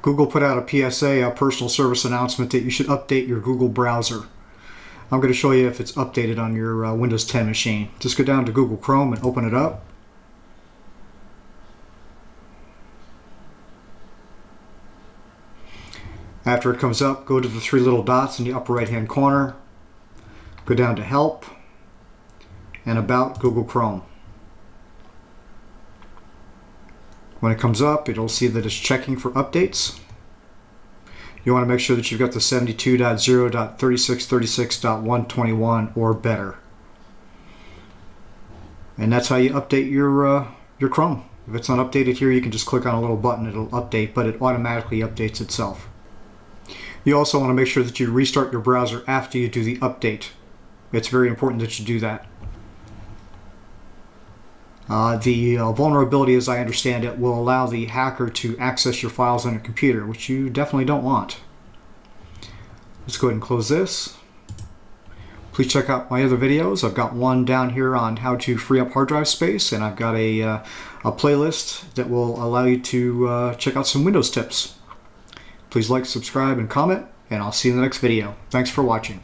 Google put out a PSA, a personal service announcement, that you should update your Google browser. I'm going to show you if it's updated on your Windows 10 machine. Just go down to Google Chrome and open it up. After it comes up, go to the three little dots in the upper right hand corner. Go down to Help and About Google Chrome. When it comes up, it'll see that it's checking for updates. You want to make sure that you've got the 72.0.3636.121 or better. And that's how you update your Chrome. If it's not updated here, you can just click on a little button, it'll update, but it automatically updates itself. You also want to make sure that you restart your browser after you do the update. It's very important that you do that. The vulnerability, as I understand it, will allow the hacker to access your files on your computer, which you definitely don't want. Let's go ahead and close this. Please check out my other videos. I've got one down here on how to free up hard drive space, and I've got a playlist that will allow you to check out some Windows tips. Please like, subscribe, and comment, and I'll see you in the next video. Thanks for watching.